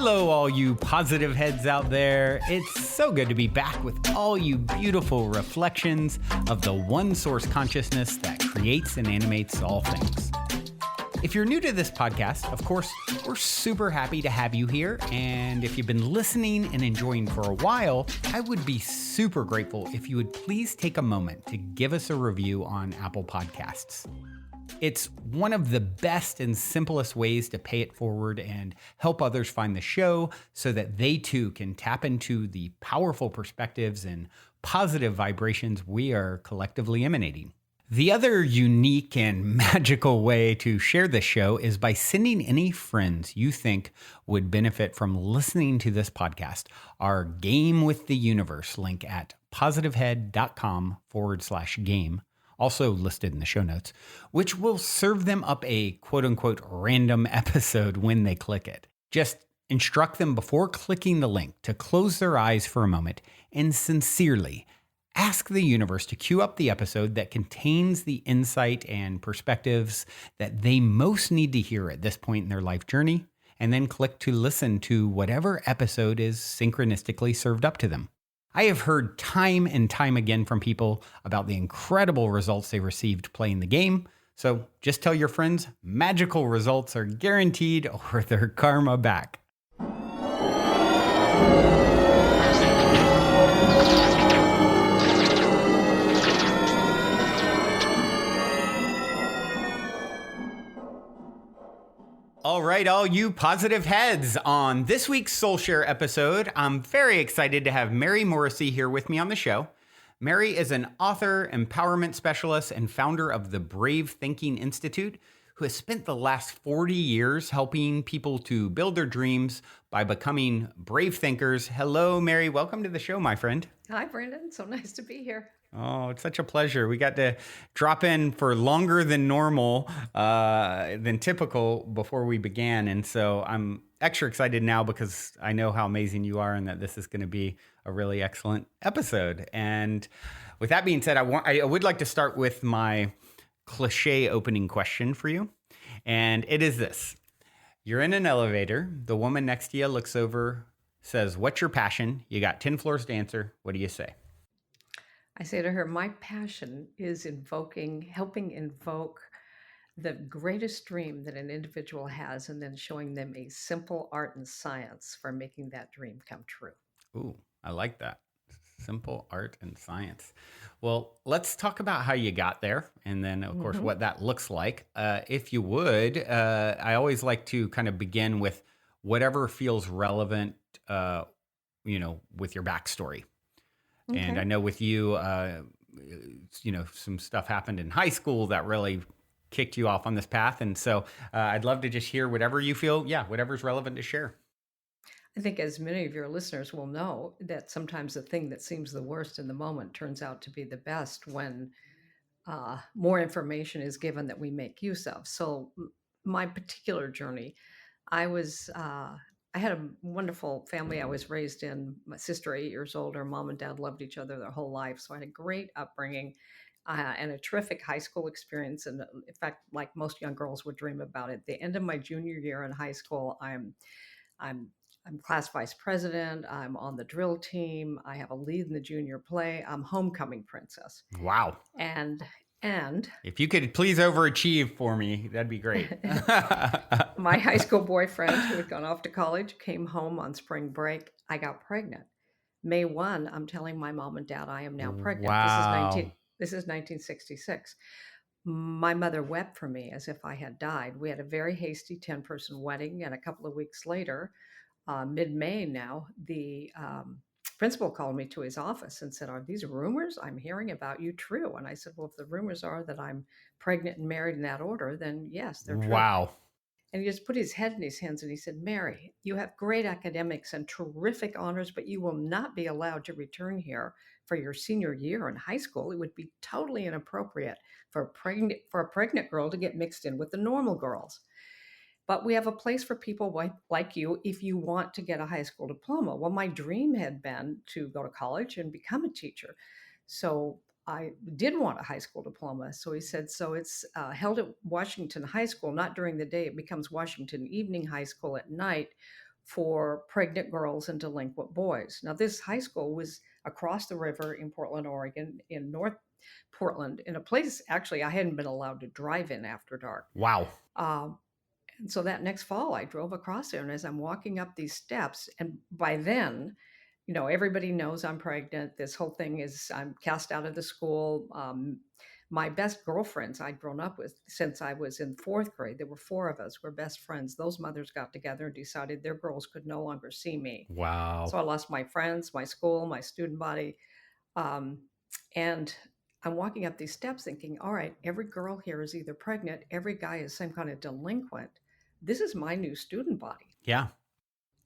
Hello, all you positive heads out there. It's so good to be back with all you beautiful reflections of the one source consciousness that creates and animates all things. If you're new to this podcast, of course, we're super happy to have you here. And if you've been listening and enjoying for a while, I would be super grateful if you would please take a moment to give us a review on Apple Podcasts. It's one of the best and simplest ways to pay it forward and help others find the show so that they too can tap into the powerful perspectives and positive vibrations we are collectively emanating. The other unique and magical way to share this show is by sending any friends you think would benefit from listening to this podcast our Game with the Universe link at positivehead.com/game. Also listed in the show notes, which will serve them up a quote-unquote random episode when they click it. Just instruct them before clicking the link to close their eyes for a moment and sincerely ask the universe to cue up the episode that contains the insight and perspectives that they most need to hear at this point in their life journey, and then click to listen to whatever episode is synchronistically served up to them. I have heard time and time again from people about the incredible results they received playing the game. So just tell your friends magical results are guaranteed or their karma back. All right, all you positive heads. On this week's Soul Share episode, I'm very excited to have Mary Morrissey here with me on the show. Mary is an author, empowerment specialist, and founder of the Brave Thinking Institute, who has spent the last 40 years helping people to build their dreams by becoming brave thinkers. Hello, Mary. Welcome to the show, my friend. Hi, Brandon. So nice to be here. Oh, it's such a pleasure. We got to drop in for longer than normal, than typical before we began. And so I'm extra excited now because I know how amazing you are and that this is going to be a really excellent episode. And with that being said, I would like to start with my cliche opening question for you. And it is this. You're in an elevator. The woman next to you looks over, says, "What's your passion?" You got 10 floors to answer. What do you say? I say to her, my passion is helping invoke the greatest dream that an individual has, and then showing them a simple art and science for making that dream come true. Ooh, I like that. Simple art and science. Well, let's talk about how you got there, and then, of course, what that looks like. If you would, I always like to kind of begin with whatever feels relevant, with your backstory. Okay. And I know with you, some stuff happened in high school that really kicked you off on this path. And so I'd love to just hear whatever you feel, whatever's relevant to share. I think, as many of your listeners will know, that sometimes the thing that seems the worst in the moment turns out to be the best when more information is given that we make use of. So my particular journey, I had a wonderful family I was raised in. My sister, 8 years older, mom and dad loved each other their whole life. So I had a great upbringing and a terrific high school experience. And in fact, like most young girls would dream about it, the end of my junior year in high school, I'm class vice president. I'm on the drill team. I have a lead in the junior play. I'm homecoming princess. Wow. And If you could please overachieve for me, that'd be great. my high school boyfriend, who had gone off to college, came home on spring break. I got pregnant. May 1, I'm telling my mom and dad I am now pregnant. Wow. This is 1966. My mother wept for me as if I had died. We had a very hasty 10-person wedding, and a couple of weeks later, mid-May now, the principal called me to his office and said, "Are these rumors I'm hearing about you true?" And I said, "Well, if the rumors are that I'm pregnant and married in that order, then yes, they're true." Wow. And he just put his head in his hands and he said, "Mary, you have great academics and terrific honors, but you will not be allowed to return here for your senior year in high school. It would be totally inappropriate for a pregnant girl to get mixed in with the normal girls. But we have a place for people like you if you want to get a high school diploma." Well, my dream had been to go to college and become a teacher. So I did want a high school diploma. So he said, "So it's held at Washington High School, not during the day. It becomes Washington Evening High School at night for pregnant girls and delinquent boys. Now, this high school was across the river in Portland, Oregon, in North Portland, in a place actually I hadn't been allowed to drive in after dark. Wow. Um, and so that next fall, I drove across there, and as I'm walking up these steps, and by then, everybody knows I'm pregnant. This whole thing is I'm cast out of the school. My best girlfriends I'd grown up with since I was in fourth grade. There were four of us. We're best friends. Those mothers got together and decided their girls could no longer see me. Wow. So I lost my friends, my school, my student body. Um, and I'm walking up these steps thinking, all right, every girl here is either pregnant, every guy is some kind of delinquent. This is my new student body. Yeah.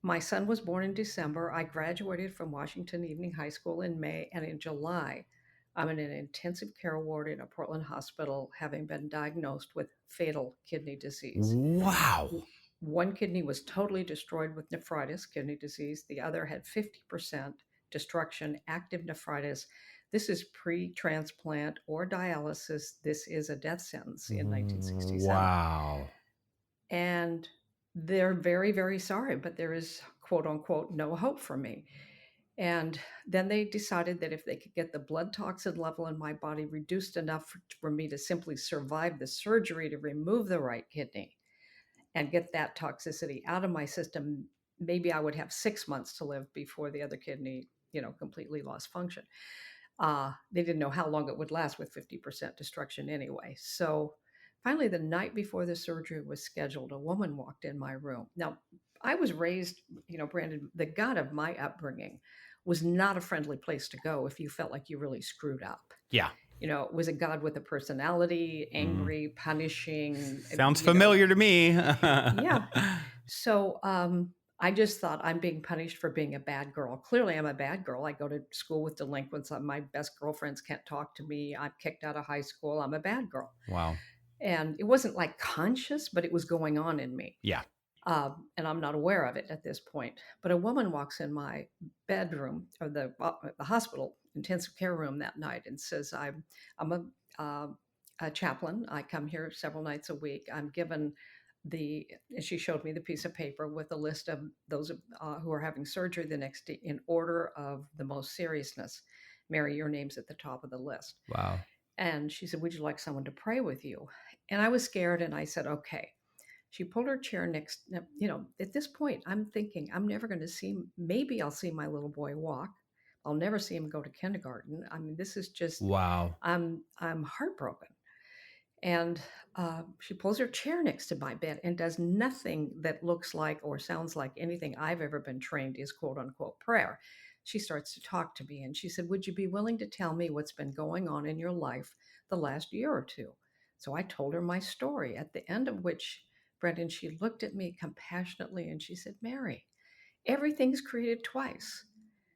My son was born in December. I graduated from Washington Evening High School in May, and in July, I'm in an intensive care ward in a Portland hospital, having been diagnosed with fatal kidney disease. Wow. One kidney was totally destroyed with nephritis, kidney disease. The other had 50% destruction, active nephritis. This is pre-transplant or dialysis. This is a death sentence in 1967. Wow. And they're very, very sorry, but there is, quote unquote, no hope for me. And then they decided that if they could get the blood toxin level in my body reduced enough for me to simply survive the surgery to remove the right kidney and get that toxicity out of my system, maybe I would have 6 months to live before the other kidney, completely lost function. They didn't know how long it would last with 50% destruction anyway. So finally, the night before the surgery was scheduled, a woman walked in my room. Now, I was raised, Brandon, the God of my upbringing was not a friendly place to go if you felt like you really screwed up. Yeah. It was a God with a personality, angry, punishing. Sounds familiar to me. Yeah. So I just thought I'm being punished for being a bad girl. Clearly, I'm a bad girl. I go to school with delinquents. My best girlfriends can't talk to me. I'm kicked out of high school. I'm a bad girl. Wow. And it wasn't like conscious, but it was going on in me. Yeah. And I'm not aware of it at this point. But a woman walks in my bedroom or the hospital intensive care room that night and says, I'm a chaplain. I come here several nights a week. I'm given she showed me the piece of paper with a list of those who are having surgery the next day in order of the most seriousness. Mary, your name's at the top of the list. Wow. And she said, would you like someone to pray with you? And I was scared and I said, okay. She pulled her chair next, at this point, I'm thinking I'm never going to see, maybe I'll see my little boy walk. I'll never see him go to kindergarten. I mean, this is just, Wow. I'm heartbroken. And she pulls her chair next to my bed and does nothing that looks like or sounds like anything I've ever been trained is quote unquote prayer. She starts to talk to me and she said, would you be willing to tell me what's been going on in your life the last year or two? So I told her my story, at the end of which, Brendan, she looked at me compassionately and she said, Mary, everything's created twice.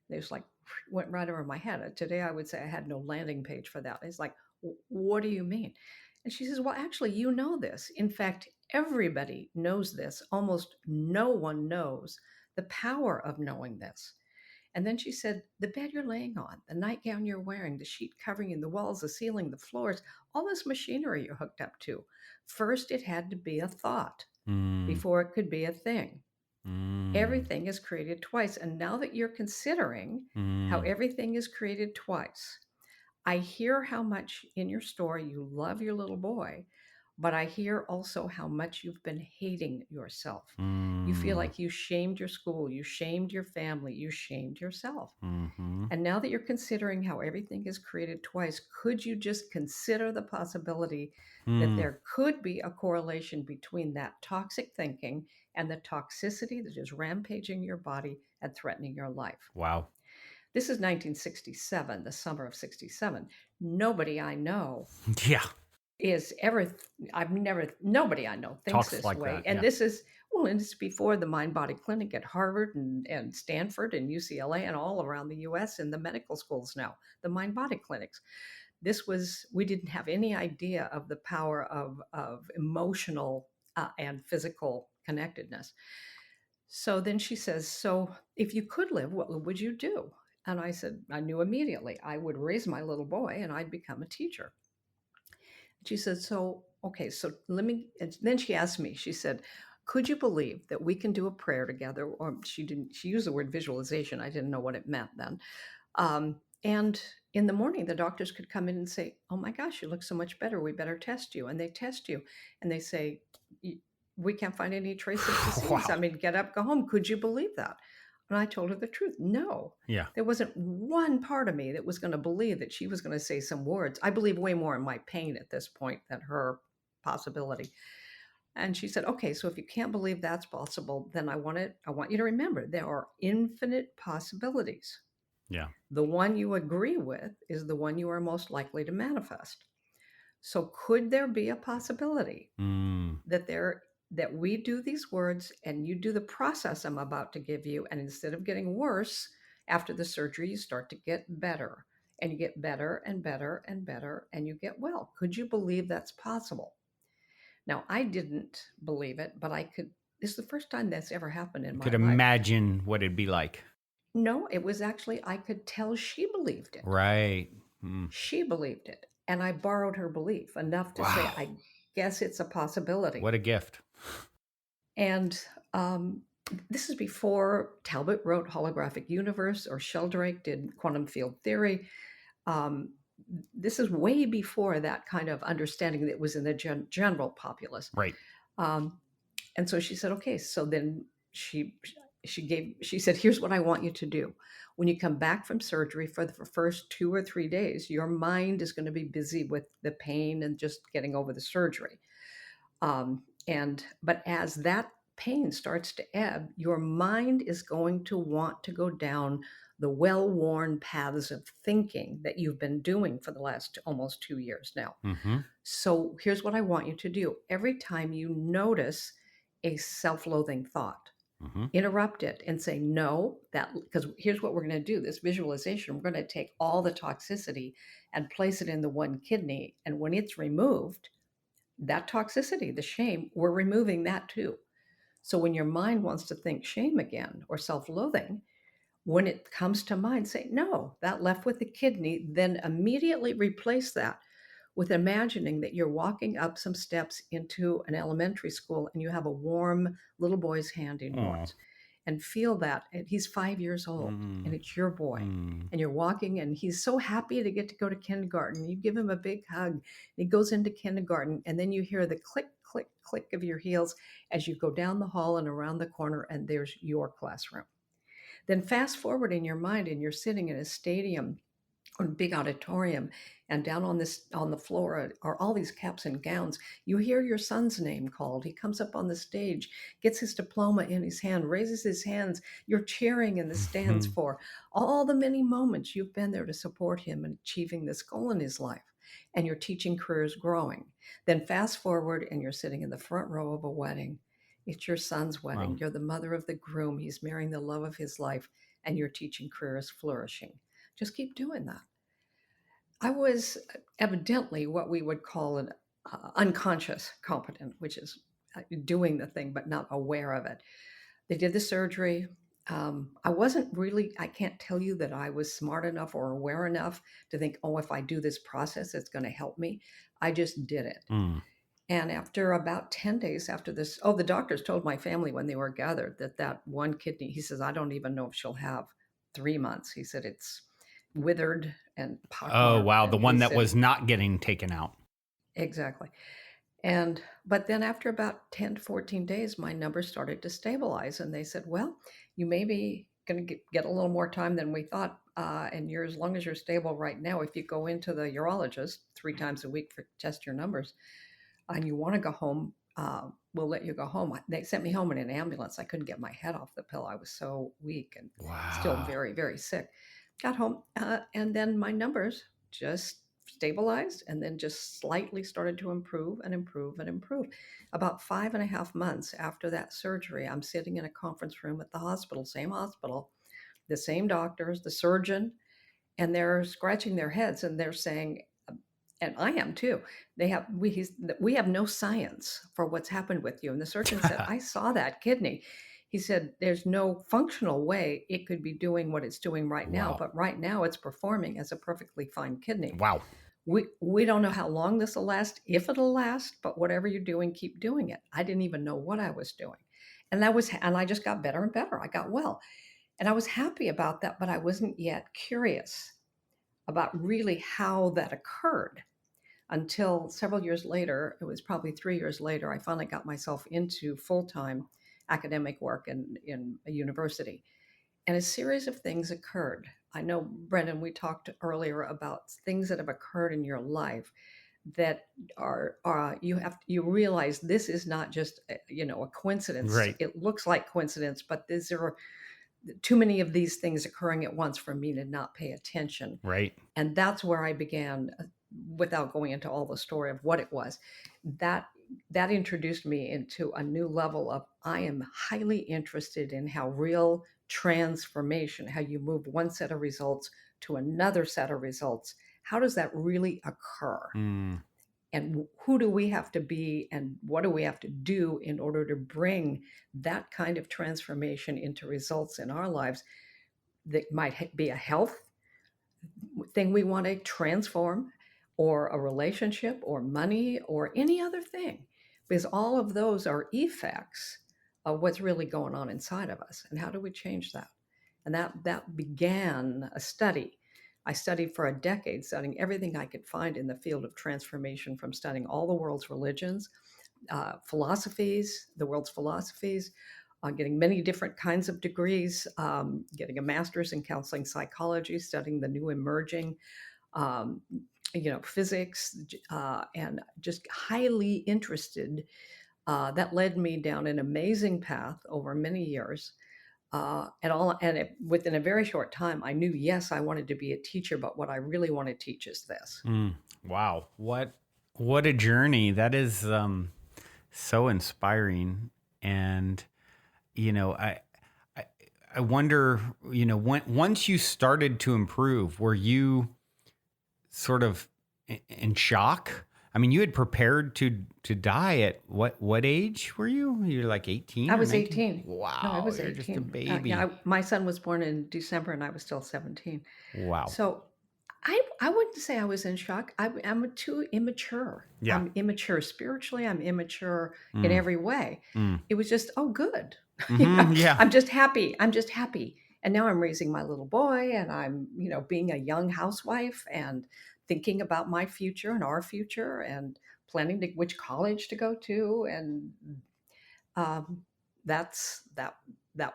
It was like, went right over my head. Today I would say I had no landing page for that. It's like, what do you mean? And she says, well, actually, you know this. In fact, everybody knows this. Almost no one knows the power of knowing this. And then she said, the bed you're laying on, the nightgown you're wearing, the sheet covering you, the walls, the ceiling, the floors, all this machinery you're hooked up to. First, it had to be a thought before it could be a thing. Everything is created twice. And now that you're considering how everything is created twice, I hear how much in your story you love your little boy, but I hear also how much you've been hating yourself. You feel like you shamed your school, you shamed your family, you shamed yourself. And now that you're considering how everything is created twice, could you just consider the possibility that there could be a correlation between that toxic thinking and the toxicity that is rampaging your body and threatening your life? Wow. This is 1967, the summer of 67. Nobody I know Yeah. is ever, nobody I know thinks Talks this like way. that, And yeah. this is, and it's before the Mind Body Clinic at Harvard and Stanford and UCLA and all around the US and the medical schools now, the Mind Body Clinics. We didn't have any idea of the power of emotional and physical connectedness. So then she says, so if you could live, what would you do? And I said, I knew immediately I would raise my little boy and I'd become a teacher. She said, so, okay, so let me, and then she asked me, she said, could you believe that we can do a prayer together? Or she used the word visualization. I didn't know what it meant then. And in the morning, the doctors could come in and say, "Oh my gosh, you look so much better. We better test you." And they test you and they say, "We can't find any trace of disease. I Wow. mean, get up, go home." Could you believe that? And I told her the truth. No, Yeah. there wasn't one part of me that was going to believe that she was going to say some words. I believe way more in my pain at this point than her possibility. And she said, "Okay, so if you can't believe that's possible, then I want you to remember there are infinite possibilities. Yeah. The one you agree with is the one you are most likely to manifest. So could there be a possibility Mm. that we do these words and you do the process I'm about to give you, and instead of getting worse after the surgery, you start to get better, and you get better and better and better, and you get well? Could you believe that's possible?" Now, I didn't believe it, but I could. This is the first time that's ever happened in You my could life. imagine what it'd be like. No, it was actually, I could tell she believed it. Right. Mm. She believed it, and I borrowed her belief enough to say, Wow. "I guess it's a possibility." What a gift. And this is before Talbot wrote Holographic Universe or Sheldrake did quantum field theory. Um, this is way before that kind of understanding that was in the general populace. Right. Um, and so she said, "Okay." So then she said, "Here's what I want you to do. When you come back from surgery for the first 2 or 3 days, your mind is going to be busy with the pain and just getting over the surgery. But as that pain starts to ebb, your mind is going to want to go down the well-worn paths of thinking that you've been doing for the last almost 2 years now. Mm-hmm. So here's what I want you to do. Every time you notice a self-loathing thought, Mm-hmm. interrupt it and say, "No, because here's what we're going to do. This visualization, we're going to take all the toxicity and place it in the one kidney. And when it's removed, that toxicity, the shame, we're removing that too." So when your mind wants to think shame again or self-loathing, when it comes to mind, say, "No, that left with the kidney." Then immediately replace that with imagining that you're walking up some steps into an elementary school and you have a warm little boy's hand in Oh. yours, and feel that. And he's 5 years old and Mm. it's your boy. Mm. And you're walking and he's so happy to get to go to kindergarten. You give him a big hug. And he goes into kindergarten, and then you hear the click, click, click of your heels as you go down the hall and around the corner, and there's your classroom. Then fast forward in your mind and you're sitting in a stadium or a big auditorium, and down on the floor are all these caps and gowns. You hear your son's name called. He comes up on the stage, gets his diploma in his hand, raises his hands. You're cheering in the stands Mm-hmm. for all the many moments you've been there to support him in achieving this goal in his life, and your teaching career is growing. Then fast forward and you're sitting in the front row of a wedding. It's your son's wedding. Wow. You're the mother of the groom. He's marrying the love of his life, and your teaching career is flourishing. Just keep doing that. I was evidently what we would call an unconscious competent, which is doing the thing but not aware of it. They did the surgery. I wasn't really, I can't tell you that I was smart enough or aware enough to think, "Oh, if I do this process, it's going to help me." I just did it. Mm. And after about 10 days after this, oh, the doctors told my family when they were gathered that one kidney, he says, "I don't even know if she'll have 3 months." He said, "It's withered and Oh, pockmarked." wow. The And he one that said, was not getting taken out. exactly. But then after about 10 to 14 days, my numbers started to stabilize. And they said, "Well, you may be going to get a little more time than we thought. And you're, as long as you're stable right now, if you go into the urologist 3 times a week for test your numbers, and you want to go home, we'll let you go home." They sent me home in an ambulance. I couldn't get my head off the pillow. I was so weak and still Wow. very, very sick. Got home, and then my numbers just stabilized and then just slightly started to improve and improve and improve. About 5.5 months after that surgery, I'm sitting in a conference room at the hospital, same hospital, the same doctors, the surgeon, and they're scratching their heads and they're saying, and I am too. We have no science for what's happened with you. And the surgeon said, "I saw that kidney." He said, "There's no functional way it could be doing what it's doing right now, Wow. but right now it's performing as a perfectly fine kidney." Wow. we don't know how long this will last, if it'll last, but whatever you're doing, keep doing it. I didn't even know what I was doing. And I just got better and better. I got well. And I was happy about that, but I wasn't yet curious about really how that occurred until several years later. It was probably 3 years later, I finally got myself into full-time academic work in a university. And a series of things occurred. I know, Brendan, we talked earlier about things that have occurred in your life that are you realize this is not just a coincidence. Right. It looks like coincidence, but these are too many of these things occurring at once for me to not pay attention. Right. And that's where I began, without going into all the story of what it was, that introduced me into a new level of, I am highly interested in how real transformation, how you move one set of results to another set of results, how does that really occur? And who do we have to be, and what do we have to do in order to bring that kind of transformation into results in our lives that might be a health thing we want to transform, or a relationship, or money, or any other thing, because all of those are effects of what's really going on inside of us. And how do we change that? And that began a study. I studied for a decade, studying everything I could find in the field of transformation, from studying all the world's religions, philosophies, the world's philosophies, getting many different kinds of degrees, getting a master's in counseling psychology, studying the new emerging, physics, and just highly interested. That led me down an amazing path over many years. Within a very short time, I knew, yes, I wanted to be a teacher, but what I really want to teach is this. Wow. What a journey. That is so inspiring. And, I wonder, once you started to improve, were you sort of in shock? I mean, you had prepared to die at what age were you? You're like 18? I or was 19? 18. Wow. No, I was You're 18. just a baby. My son was born in December, and I was still 17. Wow. So I wouldn't say I was in shock. I'm too immature. Yeah. I'm immature spiritually. I'm immature in every way. It was just, oh, good. Yeah. I'm just happy. And now I'm raising my little boy, and I'm, being a young housewife, and thinking about my future and our future, and planning which college to go to. And that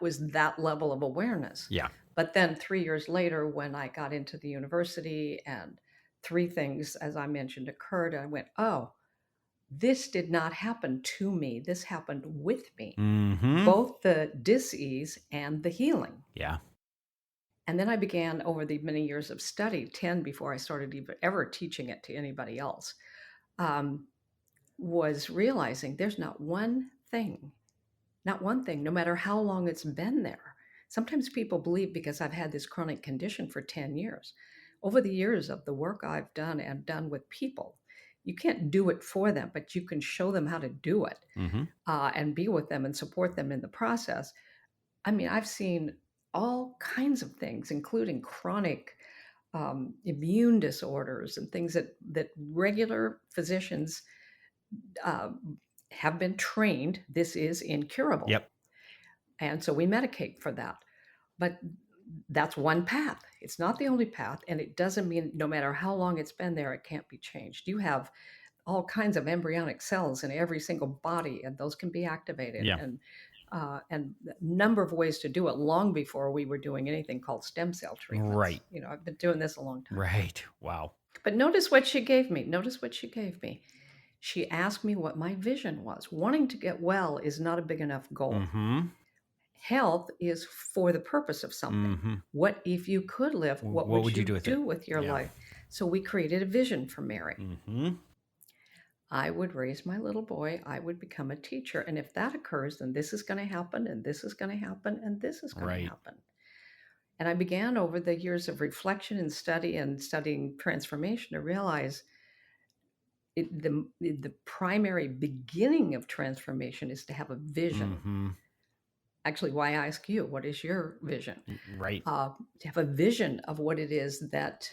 was that level of awareness. Yeah. But then 3 years later, when I got into the university, and three things, as I mentioned, occurred, I went, oh, this did not happen to me. This happened with me, both the dis-ease and the healing. Yeah. And then I began, over the many years of study, 10 before I started ever teaching it to anybody else, was realizing there's not one thing, no matter how long it's been there. Sometimes people believe, because I've had this chronic condition for 10 years, over the years of the work I've done and done with people, you can't do it for them, but you can show them how to do it, and be with them and support them in the process. I mean, I've seen all kinds of things, including chronic immune disorders and things that regular physicians have been trained, this is incurable. Yep. And so we medicate for that. But that's one path. It's not the only path. And it doesn't mean no matter how long it's been there, it can't be changed. You have all kinds of embryonic cells in every single body, and those can be activated. Yeah. And a number of ways to do it, long before we were doing anything called stem cell treatments. Right. I've been doing this a long time. Right. Wow. But notice what she gave me. She asked me what my vision was. Wanting to get well is not a big enough goal. Health is for the purpose of something. What if you could live? What would you do with your life? So we created a vision for Mary. I would raise my little boy. I would become a teacher. And if that occurs, then this is going to happen, and this is going to happen, and this is going to happen. And I began, over the years of reflection and study and studying transformation, to realize the primary beginning of transformation is to have a vision. Actually, why I ask you, what is your vision? Right. To have a vision of what it is that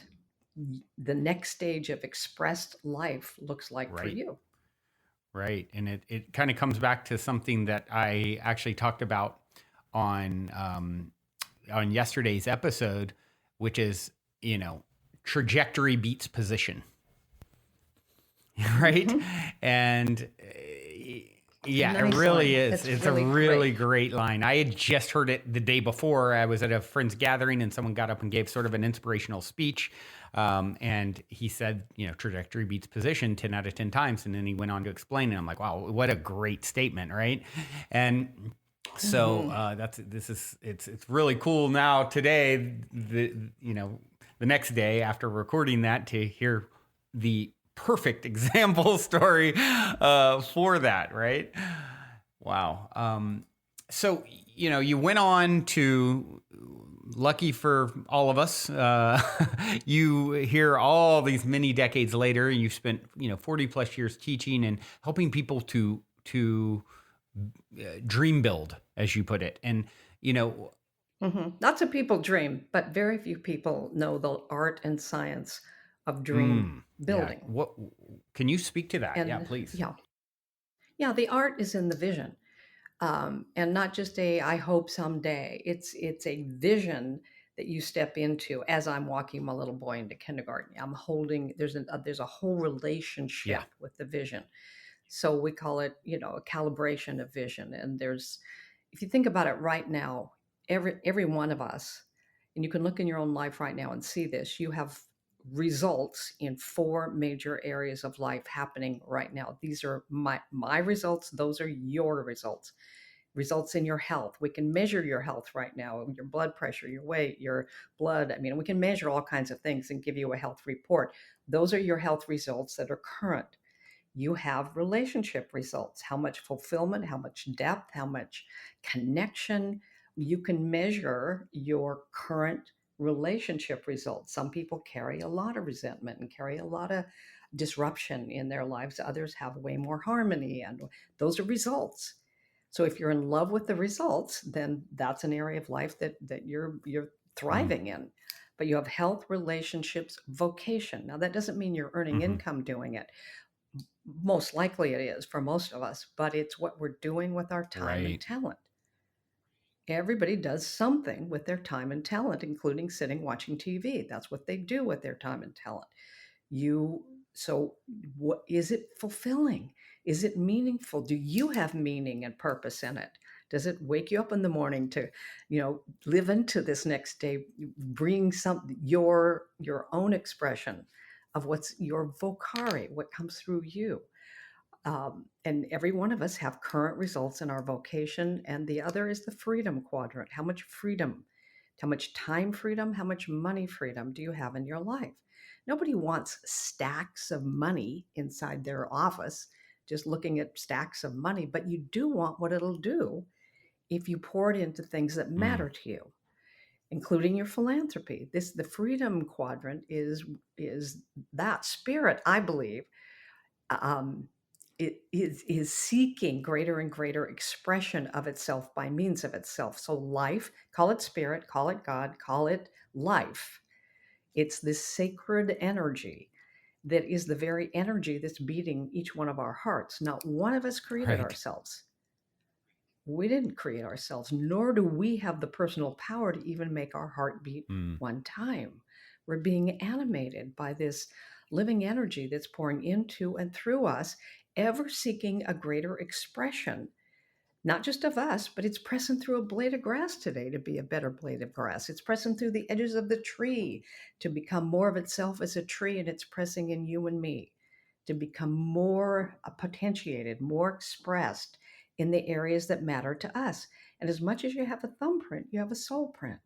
the next stage of expressed life looks like for Right. you. Right. And it kind of comes back to something that I actually talked about on on yesterday's episode, which is, you know, trajectory beats position. Right. Mm-hmm. And yeah, it Nice really line. is. That's It's a really really great. great line. I had just heard it the day before. I was at a friend's gathering and someone got up and gave sort of an inspirational speech. And he said, you know, trajectory beats position 10 out of 10 times. And then he went on to explain it. I'm like, wow, what a great statement. Right. And so Mm-hmm. it's really cool now today, you know, the next day after recording that to hear the perfect example story for that, right? Wow. So, you know, you went on to, lucky for all of us, you hear all these many decades later, and you've spent, you know, 40 plus years teaching and helping people to dream build, as you put it. And, you know, Mm-hmm. Lots of people dream, but very few people know the art and science of dream yeah, building. what can you speak to that? Yeah, And please. yeah, the art is in the vision, and not just a "I hope someday." It's a vision that you step into. As I'm walking my little boy into kindergarten, I'm holding. There's a whole Yeah. relationship with the vision. So we call it, a calibration of vision. And if you think about it right now, every one of us, and you can look in your own life right now and see this, you have results in four major areas of life happening right now. These are my results, those are your results. Results in your health. We can measure your health right now, your blood pressure, your weight, your blood. I mean, we can measure all kinds of things and give you a health report. Those are your health results that are current. You have relationship results, how much fulfillment, how much depth, how much connection. You can measure your current relationship results. Some people carry a lot of resentment and carry a lot of disruption in their lives. Others have way more harmony, and those are results. So if you're in love with the results, then that's an area of life that you're Mm, thriving in. But you have health, relationships, vocation. Now that doesn't mean you're earning hmm. income doing it. Most likely it is for most of us, but it's what we're doing with our time and Right. talent. Everybody does something with their time and talent, including sitting watching TV. That's what they do with their time and talent. You so what is it fulfilling? Is it meaningful? Do you have meaning and purpose in it? Does it wake you up in the morning to, live into this next day, bring your own expression of what's your vocari, what comes through you? And every one of us have current results in our vocation. And the other is the freedom quadrant. How much freedom, how much time freedom, how much money freedom do you have in your life? Nobody wants stacks of money inside their office, just looking at stacks of money, but you do want what it'll do if you pour it into things that Mm, matter to you, including your philanthropy. The freedom quadrant is that spirit, I believe, um, it is seeking greater and greater expression of itself by means of itself. So life, call it spirit, call it God, call it life. It's this sacred energy that is the very energy that's beating each one of our hearts. Not one of us created right. ourselves. We didn't create ourselves, nor do we have the personal power to even make our heart beat Mm, one time. We're being animated by this living energy that's pouring into and through us, ever seeking a greater expression, not just of us, but it's pressing through a blade of grass today to be a better blade of grass. It's pressing through the edges of the tree to become more of itself as a tree, and it's pressing in you and me to become more potentiated, more expressed in the areas that matter to us. And as much as you have a thumbprint, you have a soul print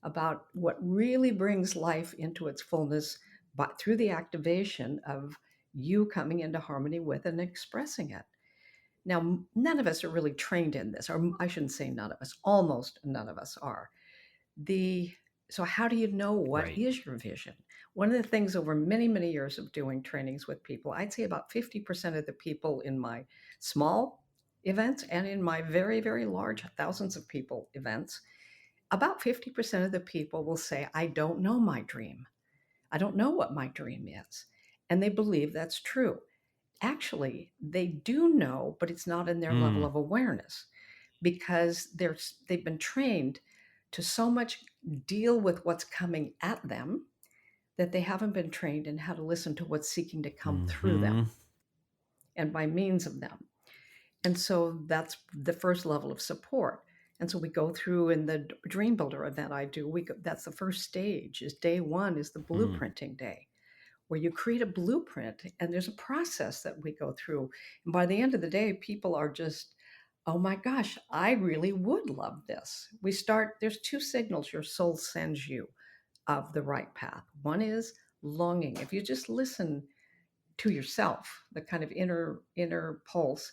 about what really brings life into its fullness, but through the activation of you coming into harmony with and expressing it. Now, none of us are really trained in this, or I shouldn't say none of us, almost none of us are. The So how do you know what right. is your vision? One of the things over many, many years of doing trainings with people, I'd say about 50% of the people in my small events and in my very, very large thousands of people events, about 50% of the people will say, I don't know my dream. I don't know what my dream is. And they believe that's true. Actually, they do know, but it's not in their level Mm. of awareness because they've been trained to so much deal with what's coming at them that they haven't been trained in how to listen to what's seeking to come through them Mm-hmm. and by means of them. And so that's the first level of support. And so we go through in the Dream Builder event I do, that's the first stage. Is day one is the Mm. blueprinting day, where you create a blueprint and there's a process that we go through. And by the end of the day, people are just, oh my gosh, I really would love this. There's two signals your soul sends you of the right path. One is longing. If you just listen to yourself, the kind of inner pulse,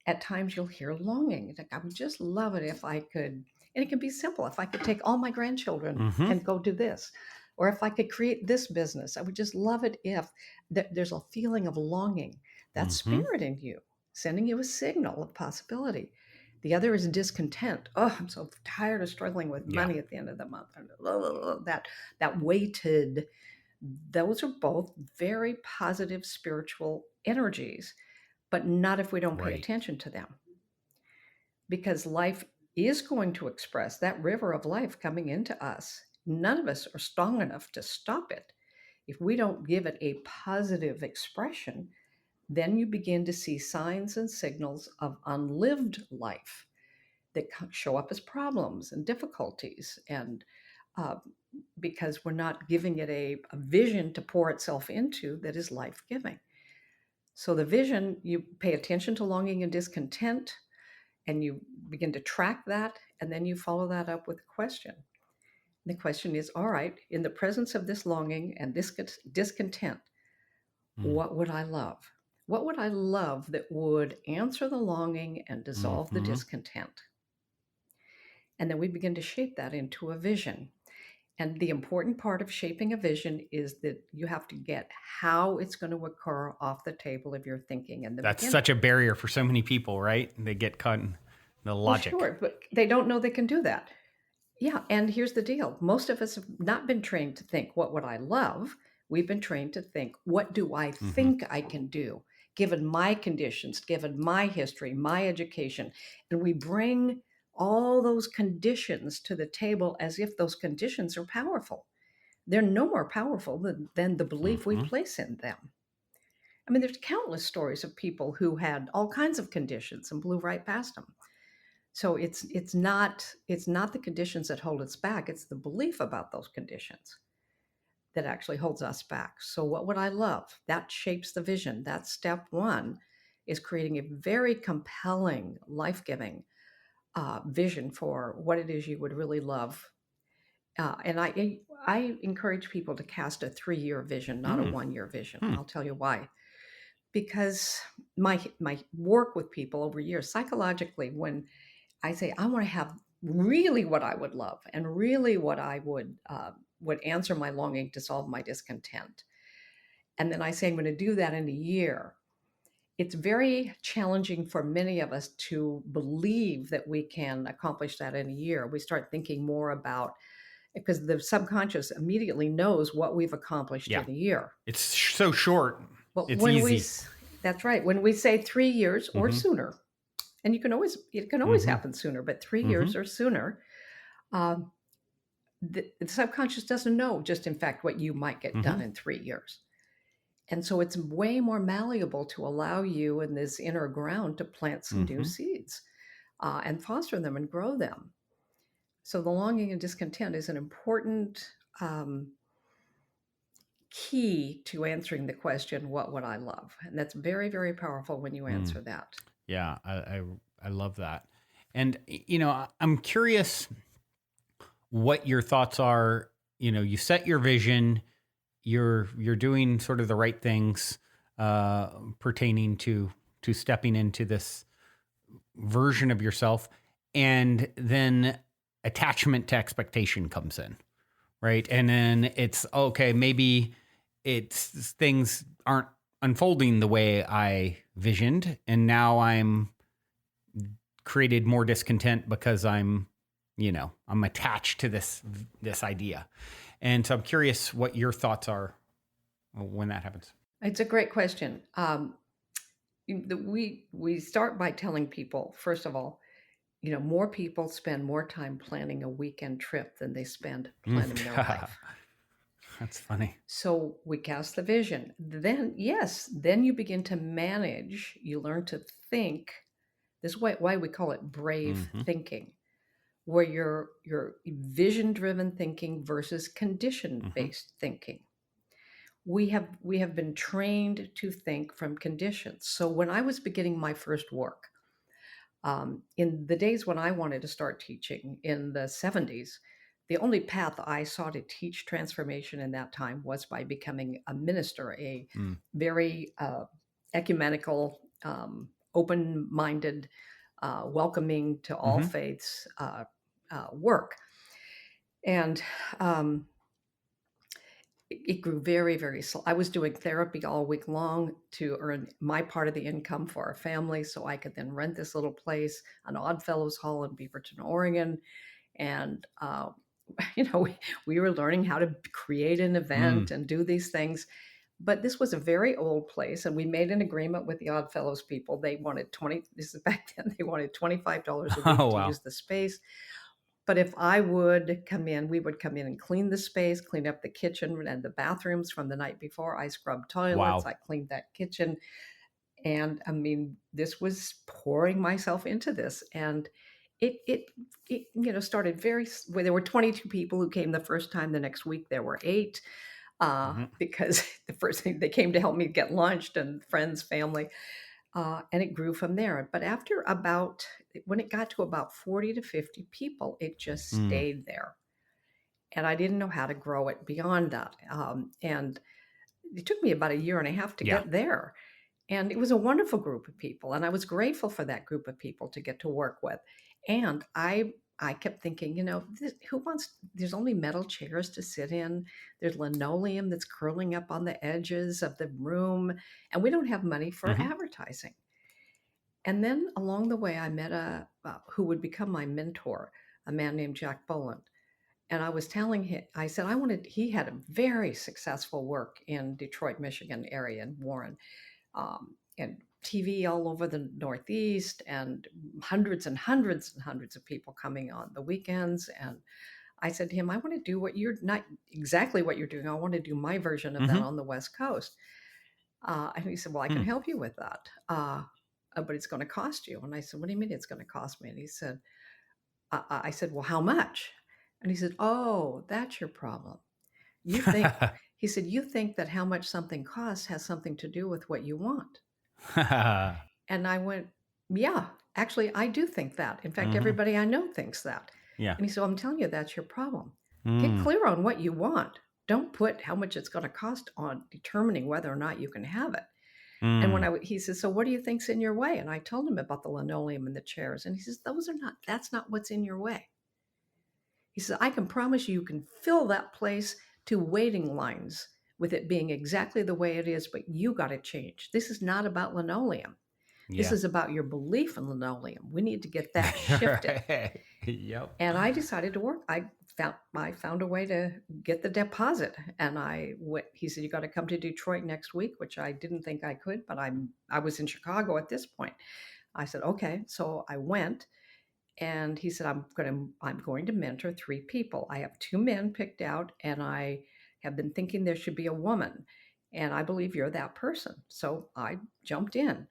at times you'll hear longing. Like, I would just love it if I could, and it can be simple. If I could take all my grandchildren Mm-hmm. and go do this, or if I could create this business, I would just love it if there's a feeling of longing. That's Mm-hmm. spirit in you, sending you a signal of possibility. The other is discontent. Oh, I'm so tired of struggling with Yeah. money at the end of the month. That weighted, those are both very positive spiritual energies, but not if we don't pay Right. attention to them. Because life is going to express that river of life coming into us. None of us are strong enough to stop it. If we don't give it a positive expression, then you begin to see signs and signals of unlived life that show up as problems and difficulties. And uh, because we're not giving it a vision to pour itself into that is life giving. So, the vision, you pay attention to longing and discontent, and you begin to track that, and then you follow that up with a question. The question is, all right, in the presence of this longing and this discontent, Mm. what would I love? What would I love that would answer the longing and dissolve the Mm-hmm. discontent? And then we begin to shape that into a vision. And the important part of shaping a vision is that you have to get how it's going to occur off the table of your thinking in the That's beginning. such a barrier for so many people, right? They get caught in the Well, logic. sure, but they don't know they can do that. Yeah, and here's the deal. Most of us have not been trained to think, what would I love? We've been trained to think, what do I Mm-hmm. think I can do, given my conditions, given my history, my education? And we bring all those conditions to the table as if those conditions are powerful. They're no more powerful than the belief we Mm-hmm. place in them. I mean, there's countless stories of people who had all kinds of conditions and blew right past them. So it's not the conditions that hold us back. It's the belief about those conditions that actually holds us back. So what would I love? That shapes the vision. That's step one, is creating a very compelling, life-giving vision for what it is you would really love. And I encourage people to cast a 3-year vision, not a Mm. 1-year vision. Hmm. I'll tell you why. Because my work with people over years, psychologically, when I say I want to have really what I would love and really what I would answer my longing to solve my discontent. And then I say I'm going to do that in a year. It's very challenging for many of us to believe that we can accomplish that in a year. We start thinking more about, because the subconscious immediately knows what we've accomplished Yeah. in a year. It's so short. But It's when we, easy. that's right, when we say 3 years or Mm-hmm. sooner, and it can always Mm-hmm. happen sooner, but 3 Mm-hmm. years or sooner, um, the subconscious doesn't know just in fact what you might get Mm-hmm. done in 3 years. And so it's way more malleable to allow you in this inner ground to plant some new Mm-hmm. seeds and foster them and grow them. So the longing and discontent is an important key to answering the question, what would I love? And that's very, very powerful when you Mm. answer that. Yeah, I love that. And I'm curious what your thoughts are. You set your vision, you're doing sort of the right things pertaining to stepping into this version of yourself, and then attachment to expectation comes in, right? And then it's okay, maybe it's things aren't unfolding the way I visioned, and now I'm created more discontent because I'm attached to this idea. And so I'm curious what your thoughts are when that happens. It's a great question. We start by telling people, first of all, more people spend more time planning a weekend trip than they spend planning their life. That's funny. So we cast the vision. Then, yes, then you begin to manage. You learn to think. This is why we call it brave thinking, where you're vision-driven thinking versus condition-based thinking. We have been trained to think from conditions. So when I was beginning my first work, in the days when I wanted to start teaching in the 70s, the only path I saw to teach transformation in that time was by becoming a minister, a very ecumenical, open-minded, welcoming to all faiths work. And it grew very, very slow. I was doing therapy all week long to earn my part of the income for our family so I could then rent this little place, an Oddfellows Hall in Beaverton, Oregon. And, we were learning how to create an event and do these things. But this was a very old place, and we made an agreement with the Oddfellows people. They wanted this is back then, they wanted $25 a week to use the space. But if I would come in, we would come in and clean the space, clean up the kitchen and the bathrooms from the night before. I scrubbed toilets, I cleaned that kitchen. And I mean, this was pouring myself into this. And it started where there were 22 people who came the first time. The next week there were 8 because the first thing they came to help me get lunch, and friends, family. And it grew from there. But when it got to about 40 to 50 people, it just stayed there. And I didn't know how to grow it beyond that. And it took me about a year and a half to get there. And it was a wonderful group of people. And I was grateful for that group of people to get to work with. And I kept thinking, there's only metal chairs to sit in. There's linoleum that's curling up on the edges of the room. And we don't have money for advertising. And then along the way, I met who would become my mentor, a man named Jack Boland. And I was telling him, I said, he had a very successful work in Detroit, Michigan area in Warren, and TV all over the Northeast, and hundreds and hundreds and hundreds of people coming on the weekends. And I said to him, I want to do not exactly what you're doing. I want to do my version of that on the West Coast. And he said, well, I can help you with that. But it's going to cost you. And I said, what do you mean it's going to cost me? And he said, I said, well, how much? And he said, oh, that's your problem. You think, he said, you think that how much something costs has something to do with what you want. And I went, yeah, actually, I do think that. In fact, everybody I know thinks that. Yeah. And he said, well, I'm telling you, that's your problem. Get clear on what you want. Don't put how much it's going to cost on determining whether or not you can have it. And he says, so what do you think's in your way? And I told him about the linoleum and the chairs. And he says, that's not what's in your way. He says, I can promise you can fill that place to waiting lines with it being exactly the way it is, but you got to change. This is not about linoleum. This is about your belief in linoleum. We need to get that shifted. Yep. And I decided to work. I found a way to get the deposit. And he said, you got to come to Detroit next week, which I didn't think I could, but I was in Chicago at this point. I said, okay. So I went, and he said, I'm going to mentor 3 people. I have 2 men picked out, and I have been thinking there should be a woman. And I believe you're that person. So I jumped in.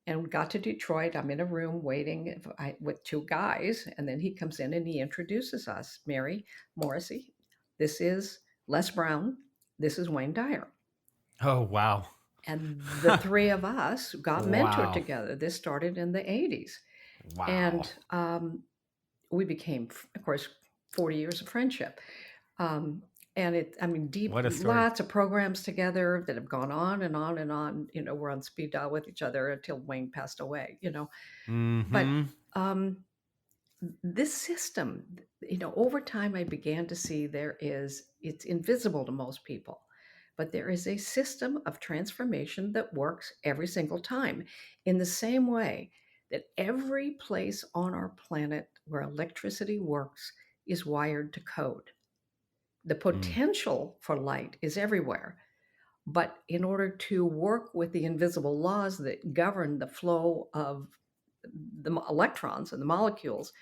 And we got to Detroit. I'm in a room waiting with 2 guys. And then he comes in and he introduces us. Mary, Morrissey, this is Les Brown. This is Wayne Dyer. Oh, wow. And the 3 of us got mentored together. This started in the 80s. Wow. And we became, of course, 40 years of friendship. And deep, lots of programs together that have gone on and on and on. We're on speed dial with each other until Wayne passed away, But this system, over time, I began to see it's invisible to most people, but there is a system of transformation that works every single time in the same way that every place on our planet where electricity works is wired to code. The Mm. potential for light is everywhere. But in order to work with the invisible laws that govern the flow of the electrons and the molecules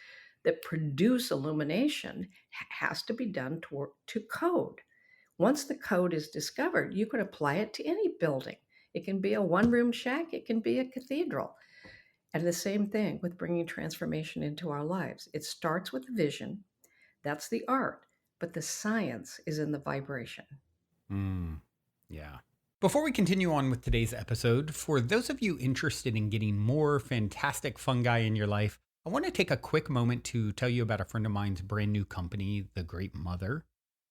that produce illumination, has to be done to code. Once the code is discovered, you can apply it to any building. It can be a one-room shack, it can be a cathedral. And the same thing with bringing transformation into our lives. It starts with vision. That's the art, but the science is in the vibration. Mm. Yeah. Before we continue on with today's episode, for those of you interested in getting more fantastic fungi in your life, I want to take a quick moment to tell you about a friend of mine's brand new company, The Great Mother.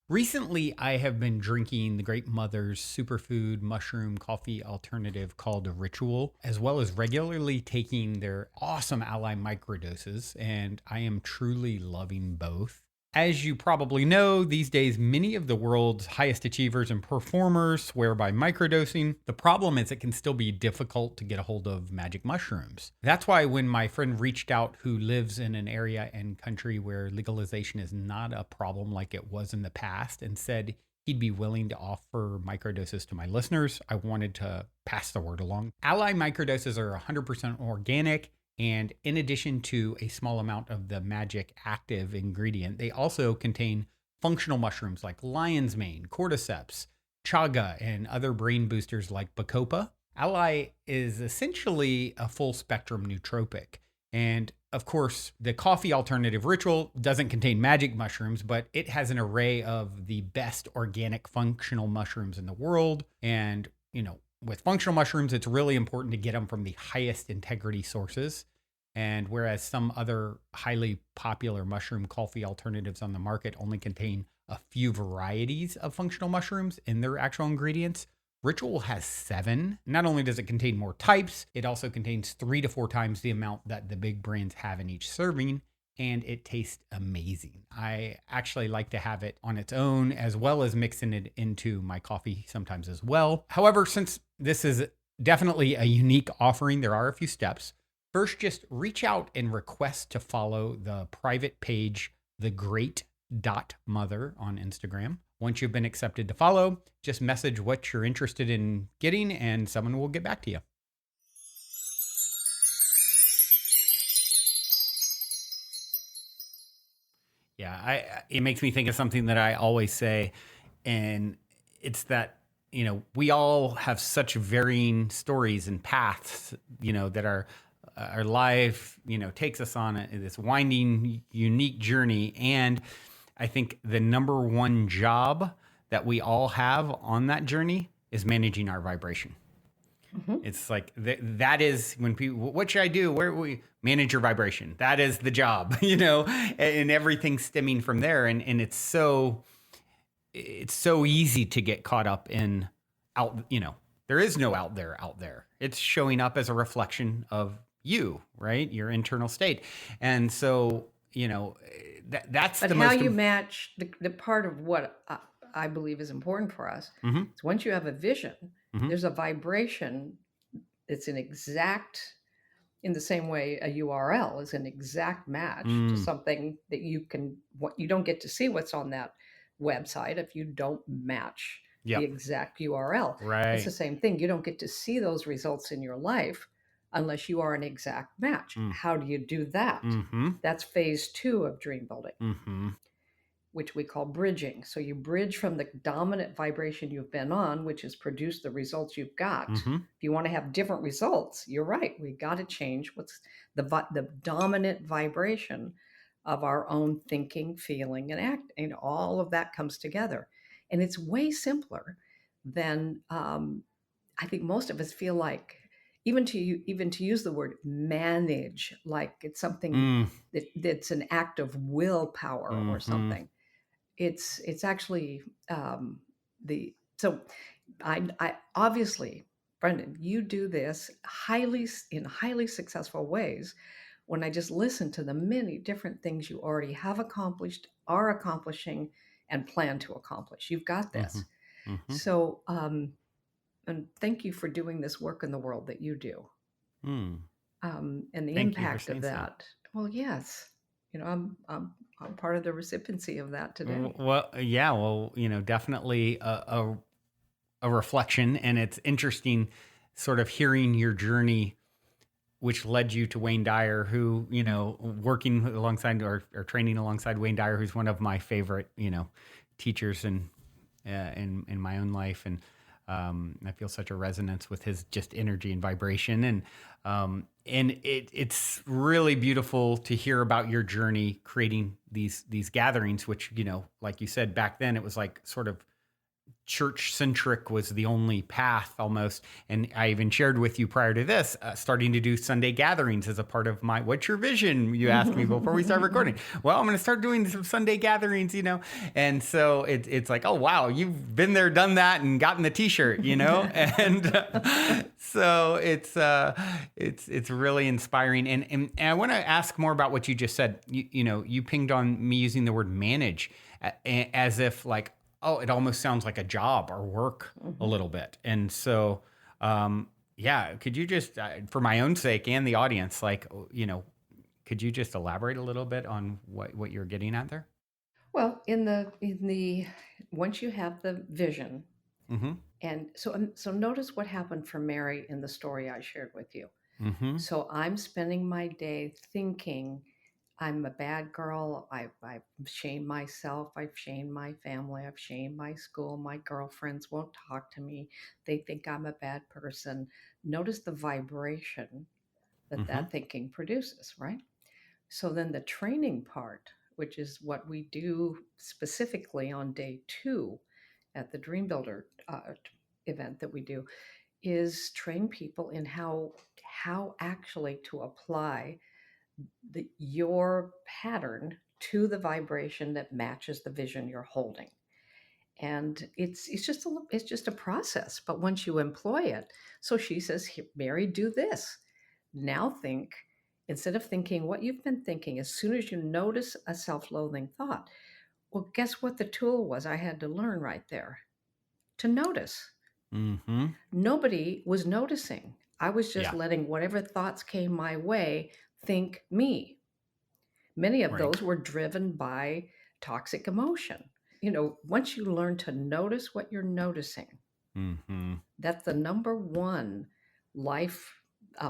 Recently, I have been drinking the Great Mother's superfood mushroom coffee alternative called Ritual, as well as regularly taking their awesome ally microdoses, and I am truly loving both. As you probably know, these days, many of the world's highest achievers and performers swear by microdosing. The problem is it can still be difficult to get a hold of magic mushrooms. That's why when my friend reached out, who lives in an area and country where legalization is not a problem like it was in the past, and said he'd be willing to offer microdoses to my listeners, I wanted to pass the word along. Ally microdoses are 100% organic. And in addition to a small amount of the magic active ingredient, they also contain functional mushrooms like lion's mane, cordyceps, chaga, and other brain boosters like bacopa. Ally is essentially a full spectrum nootropic. And of course, the coffee alternative Ritual doesn't contain magic mushrooms, but it has an array of the best organic functional mushrooms in the world. And, with functional mushrooms, it's really important to get them from the highest integrity sources. And whereas some other highly popular mushroom coffee alternatives on the market only contain a few varieties of functional mushrooms in their actual ingredients, Ritual has 7. Not only does it contain more types, it also contains 3 to 4 times the amount that the big brands have in each serving. And it tastes amazing. I actually like to have it on its own, as well as mixing it into my coffee sometimes as well. However, since this is definitely a unique offering, there are a few steps. First, just reach out and request to follow the private page, The Great Mother on Instagram. Once you've been accepted to follow, just message what you're interested in getting and someone will get back to you. Yeah, it makes me think of something that I always say, and it's that, we all have such varying stories and paths, that our life, takes us on this winding, unique journey. And I think the number one job that we all have on that journey is managing our vibration. Mm-hmm. It's like that is when people, what should I do? Where we manage your vibration? That is the job, and everything stemming from there. And it's so easy to get caught up in there is no out there. It's showing up as a reflection of you, right? Your internal state. And so, that's but the how most you match the part of what I believe is important for us. Mm-hmm. is once you have a vision, mm-hmm. there's a vibration. It's an exact, in the same way a URL is an exact match to something that you don't get to see what's on that website if you don't match the exact URL. Right. It's the same thing. You don't get to see those results in your life unless you are an exact match. How do you do that? Mm-hmm. That's phase 2 of dream building. Mm-hmm. Which we call bridging. So you bridge from the dominant vibration you've been on, which has produced the results you've got. Mm-hmm. If you want to have different results, you're right. We got to change what's the dominant vibration of our own thinking, feeling, and act. And all of that comes together. And it's way simpler than I think most of us feel like. Even to use the word manage, like it's something that's an act of willpower or something. It's actually I obviously, Brendan, you do this in highly successful ways. When I just listen to the many different things you already have accomplished, are accomplishing, and plan to accomplish, you've got this. Mm-hmm. Mm-hmm. So, and thank you for doing this work in the world that you do. And the impact of that. So. Well, yes. I'm part of the recipiency of that today. Well, yeah, well, definitely a reflection, and it's interesting sort of hearing your journey, which led you to Wayne Dyer, who, working alongside or training alongside Wayne Dyer, who's one of my favorite, teachers in my own life. And I feel such a resonance with his just energy and vibration. And it's really beautiful to hear about your journey creating these gatherings, which, like you said, back then it was like sort of church centric was the only path almost. And I even shared with you prior to this, starting to do Sunday gatherings as a part of my, what's your vision? You asked me before we start recording. Well, I'm going to start doing some Sunday gatherings, And so it's like, oh, wow, you've been there, done that, and gotten the t-shirt, And so it's really inspiring. And I want to ask more about what you just said. You pinged on me using the word manage as if like, oh, it almost sounds like a job or work a little bit. And so, yeah, could you just, for my own sake and the audience, like, could you just elaborate a little bit on what you're getting at there? Well, in the once you have the vision, Mm-hmm. and so notice what happened for Mary in the story I shared with you. Mm-hmm. So I'm spending my day thinking I'm a bad girl. I've shamed myself. I've shamed my family. I've shamed my school. My girlfriends won't talk to me. They think I'm a bad person. Notice the vibration that Mm-hmm. that thinking produces, right? So then the training part, which is what we do specifically on day 2 at the Dream Builder event that we do, is train people in how actually to apply your pattern to the vibration that matches the vision you're holding. And it's just a process, but once you employ it, so she says, Mary, do this. Now think, instead of thinking what you've been thinking, as soon as you notice a self-loathing thought, well, guess what the tool was I had to learn right there? To notice. Mm-hmm. Nobody was noticing. I was just Yeah. letting whatever thoughts came my way think me. Many of Right. those were driven by toxic emotion. Once you learn to notice what you're noticing, Mm-hmm. that's the number one life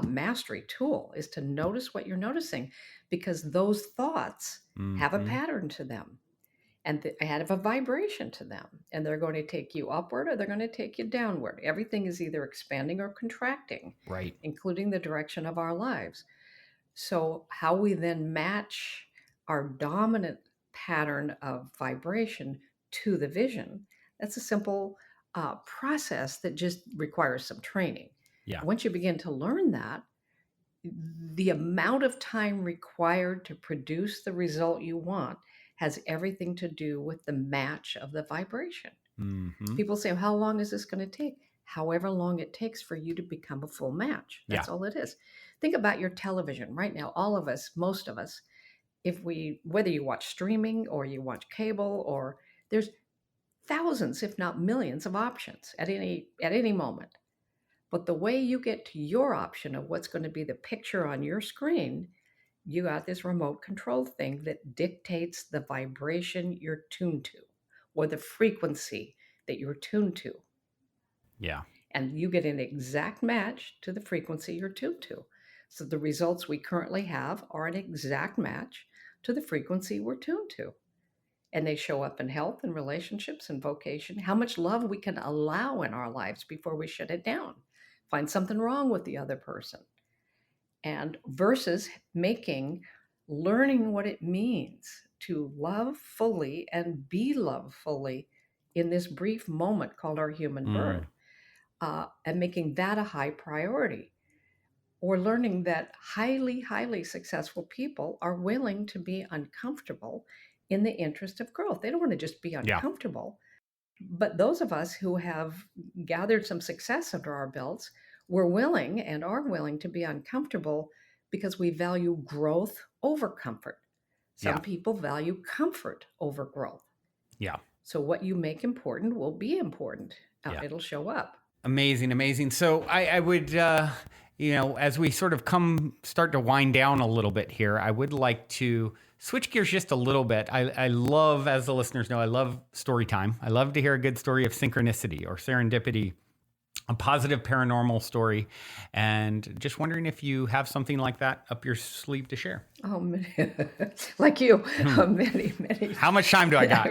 mastery tool, is to notice what you're noticing, because those thoughts have a Mm-hmm. pattern to them, and they have a vibration to them, and they're going to take you upward or they're going to take you downward. Everything is either expanding or contracting, Right. including the direction of our lives. So, how we then match our dominant pattern of vibration to the vision, that's a simple process that just requires some training. Yeah. Once you begin to learn that, the amount of time required to produce the result you want has everything to do with the match of the vibration. Mm-hmm. People say, how long is this going to take? However long it takes for you to become a full match. Yeah. That's all it is. Think about your television right now. All of us, most of us, whether you watch streaming or you watch cable, or there's thousands, if not millions, of options at any moment. But the way you get to your option of what's going to be the picture on your screen, you got this remote control thing that dictates the vibration you're tuned to, or the frequency that you're tuned to. Yeah. And you get an exact match to the frequency you're tuned to. So the results we currently have are an exact match to the frequency we're tuned to. And they show up in health and relationships and vocation, how much love we can allow in our lives before we shut it down, find something wrong with the other person. And versus learning what it means to love fully and be loved fully in this brief moment called our human Mm. birth, and making that a high priority. Or learning that highly, highly successful people are willing to be uncomfortable in the interest of growth. They don't want to just be Yeah. uncomfortable. But those of us who have gathered some success under our belts, we're willing and are willing to be uncomfortable because we value growth over comfort. Yeah. Some people value comfort over growth. Yeah. So what you make important will be important. Yeah. It'll show up. Amazing, amazing. So I would, as we sort of start to wind down a little bit here, I would like to switch gears just a little bit. I love, as the listeners know, I love story time. I love to hear a good story of synchronicity or serendipity, a positive paranormal story. And just wondering if you have something like that up your sleeve to share. Oh, like you, Hmm. many, many. How much time do I got?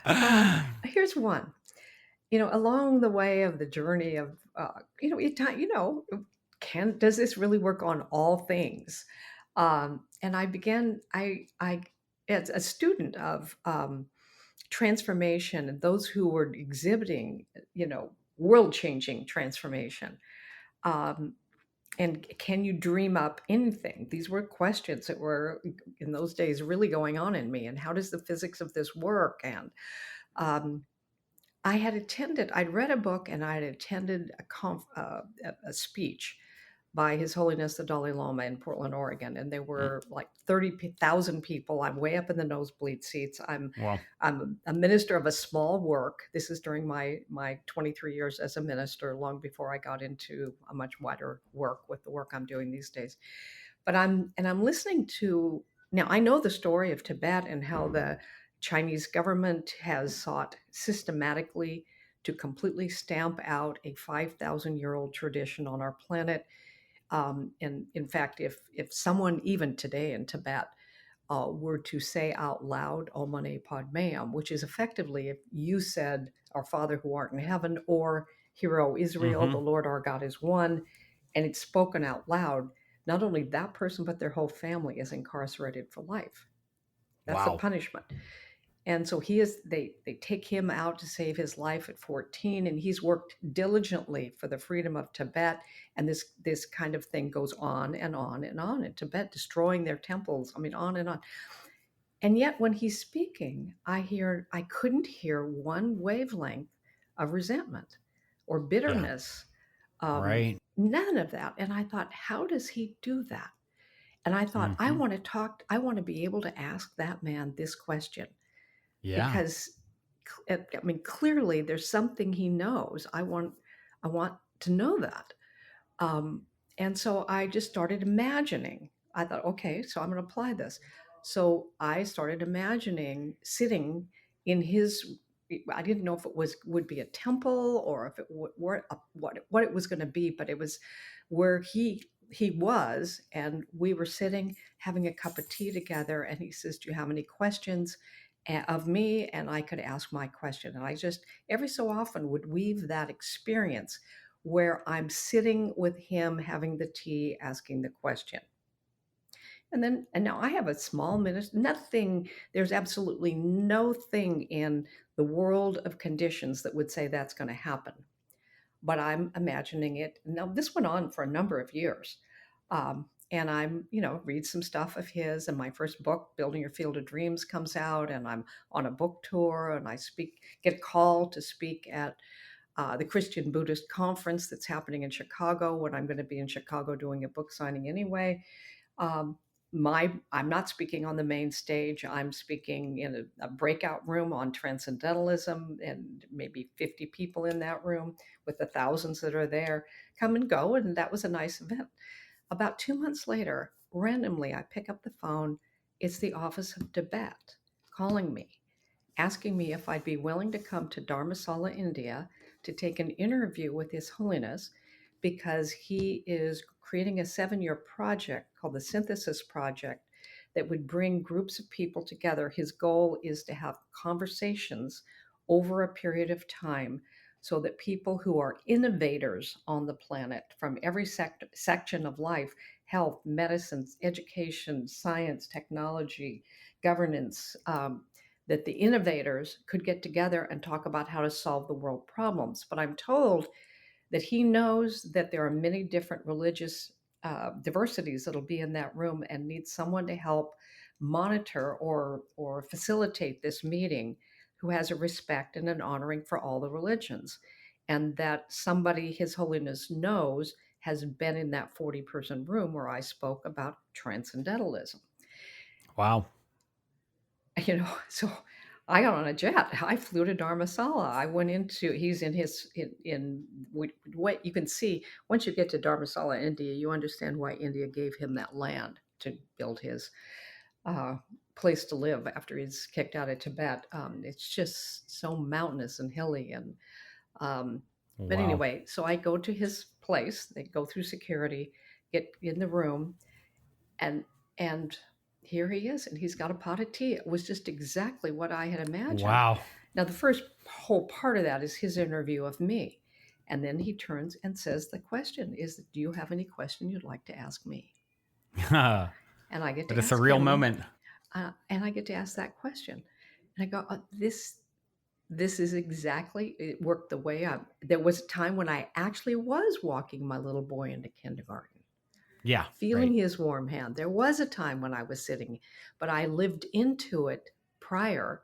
Right. Here's one. Along the way of the journey of, does this really work on all things? And I began, as a student of transformation and those who were exhibiting, world-changing transformation. Um, and can you dream up anything? These were questions that were in those days really going on in me. And how does the physics of this work? And um, I'd read a book and I had attended a speech by His Holiness the Dalai Lama in Portland, Oregon, and there were like 30,000 people. I'm way up in the nosebleed seats. Well, I'm a minister of a small work. This is during my 23 years as a minister, long before I got into a much wider work with the work I'm doing these days. But I'm listening to now. I know the story of Tibet and how the Chinese government has sought systematically to completely stamp out a 5,000-year-old tradition on our planet. And in fact, if someone even today in Tibet were to say out loud "Om Mani Padme Hum," which is effectively if you said "Our Father who art in heaven" or "Hear, O Israel, the Lord our God is one," and it's spoken out loud, not only that person but their whole family is incarcerated for life. That's the wow. punishment. And so they take him out to save his life at 14, and he's worked diligently for the freedom of Tibet. And this kind of thing goes on and on and on in Tibet, destroying their temples. I mean, on and on. And yet when he's speaking, I couldn't hear one wavelength of resentment or Yeah. bitterness. Right. None of that. And I thought, how does he do that? And I thought, Hmm. I want to be able to ask that man this question, Yeah. because I mean, clearly there's something he knows. I want to know that. Um, and so I just started imagining. I thought, okay, so I'm going to apply this. So I started imagining sitting in his. I didn't know if it would be a temple or if it were what it was going to be, but it was where he was, and we were sitting having a cup of tea together. And he says, "Do you have any questions of me?" And I could ask my question, and I just every so often would weave that experience where I'm sitting with him having the tea, asking the question. And now I have a small ministry, nothing, there's absolutely no thing in the world of conditions that would say that's going to happen. But I'm imagining it. Now, this went on for a number of years. And read some stuff of his. And my first book, Building Your Field of Dreams, comes out, and I'm on a book tour, and get called to speak at the Christian Buddhist conference that's happening in Chicago, when I'm going to be in Chicago doing a book signing anyway. Um, I'm not speaking on the main stage. I'm speaking in a breakout room on transcendentalism, and maybe 50 people in that room with the thousands that are there come and go. And that was a nice event. About 2 months later, randomly, I pick up the phone. It's the Office of Tibet calling me, asking me if I'd be willing to come to Dharmasala, India, to take an interview with His Holiness, because he is creating a 7-year project called the Synthesis Project that would bring groups of people together. His goal is to have conversations over a period of time so that people who are innovators on the planet from every section of life, health, medicine, education, science, technology, governance, that the innovators could get together and talk about how to solve the world problems. But I'm told that he knows that there are many different religious diversities that'll be in that room, and needs someone to help monitor or facilitate this meeting who has a respect and an honoring for all the religions, and that somebody His Holiness knows has been in that 40-person room where I spoke about transcendentalism. Wow. So I got on a jet. I flew to Dharamsala. I went into he's in his what you can see once you get to Dharamsala, India, you understand why India gave him that land to build his uh, place to live after he's kicked out of Tibet. It's just so mountainous and hilly, and but Wow. anyway, so I go to his place. They go through security, get in the room, and and here he is, and he's got a pot of tea. It was just exactly what I had imagined. Wow. Now the first whole part of that is his interview of me, and then he turns and says the question is, do you have any question you'd like to ask me? What And I get a to ask surreal him, moment. and I get to ask that question, and I go, this is exactly it worked the way I. There was a time when I actually was walking my little boy into kindergarten, Yeah, feeling right. his warm hand. There was a time when I was sitting, but I lived into it prior,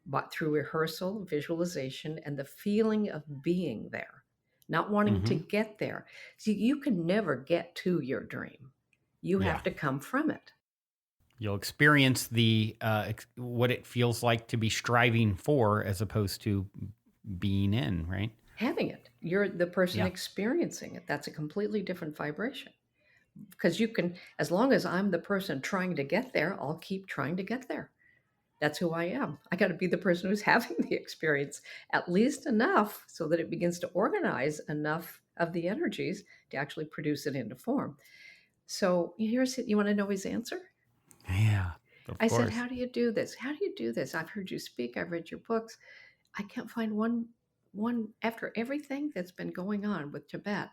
but through rehearsal, visualization, and the feeling of being there, not wanting to Hmm. get there. See, you can never get to your dream. You Yeah. have to come from it. You'll experience what it feels like to be striving for as opposed to being in, right? Having it, you're the person Yeah. experiencing it. That's a completely different vibration. Because you can, as long as I'm the person trying to get there, I'll keep trying to get there. That's who I am. I got to be the person who's having the experience at least enough so that it begins to organize enough of the energies to actually produce it into form. So here's you want to know his answer? Yeah, of I said, course. "How do you do this? How do you do this? I've heard you speak. I've read your books. I can't find one after everything that's been going on with Tibet.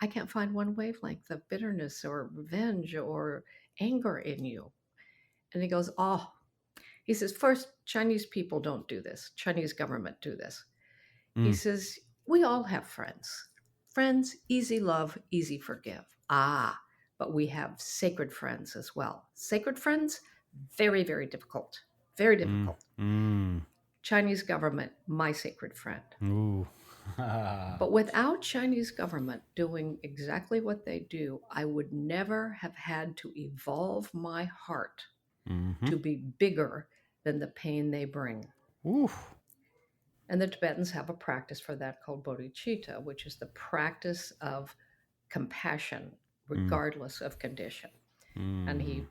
I can't find one wavelength of bitterness or revenge or anger in you." And he goes, "Oh," he says, "first, Chinese people don't do this. Chinese government do this." He Mm. says, "We all have friends. Friends, easy love, easy forgive. Ah, but we have sacred friends as well. Sacred friends, very, very difficult. Very Mm. difficult. Mm. Chinese government, my sacred friend. Ooh. But without Chinese government doing exactly what they do, I would never have had to evolve my heart Hmm. to be bigger than the pain they bring." Ooh. And the Tibetans have a practice for that called bodhicitta, which is the practice of compassion Mm. regardless of condition. And Mm. he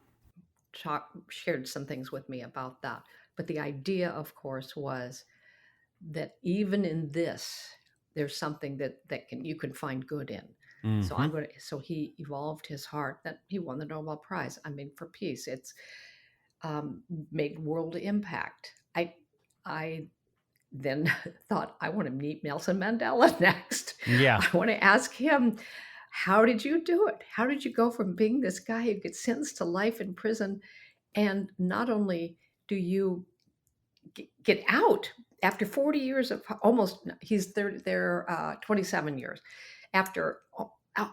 shared some things with me about that. But the idea, of course, was that even in this, there's something that can you can find good in. So Hmm. so he evolved his heart that he won the Nobel Prize. I mean, for peace, it's um, made world impact. I then thought I want to meet Nelson Mandela next. Yeah. I want to ask him, how did you do it? How did you go from being this guy who gets sentenced to life in prison, and not only do you get out after 40 years of almost he's there 27 years after